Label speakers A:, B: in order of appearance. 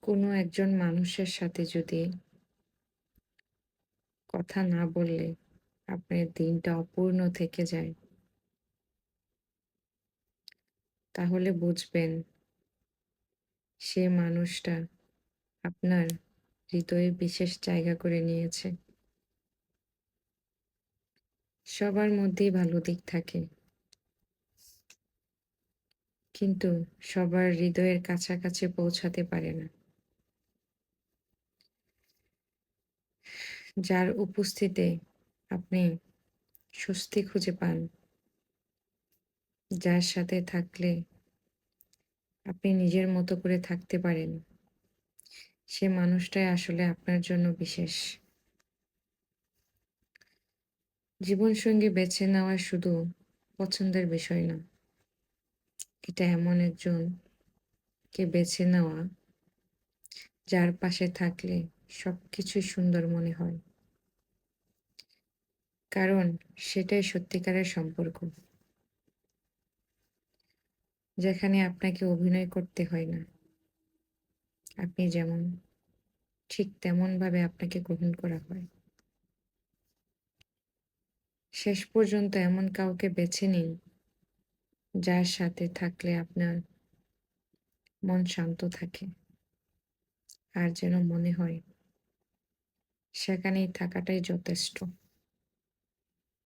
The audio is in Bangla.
A: কোনো একজন মানুষের সাথে যদি কথা না বললে আপনার দিনটা অপূর্ণ থেকে যায়, তাহলে বুঝবেন সে মানুষটা আপনার হৃদয়ে বিশেষ জায়গা করে নিয়েছে। সবার মধ্যেই ভালো দিক থাকে, কিন্তু সবার হৃদয়ের কাছাকাছি পৌঁছাতে পারে না। যার উপস্থিতিতে আপনি স্বস্তি খুঁজে পান, যার সাথে থাকলে আপনি নিজের মতো করে থাকতে পারেন, সে মানুষটাই আসলে আপনার জন্য বিশেষ। জীবনসঙ্গী বেছে নেওয়া শুধু পছন্দের বিষয় না। এটা এমন একজনকে বেছে নেওয়া যার পাশে থাকলে সবকিছুই সুন্দর মনে হয়। কারণ সেটাই সত্যিকারের সম্পর্ক। যেখানে আপনাকে অভিনয় করতে হয় না। আপনি যেমন, ঠিক তেমনভাবে আপনাকে গ্রহণ করা হয়। শেষ পর্যন্ত এমন কাউকে বেছে নিন, যার সাথে থাকলে আপনার মন শান্ত থাকে। আর যেন মনে হয় সেখানেই থাকাটাই যথেষ্ট।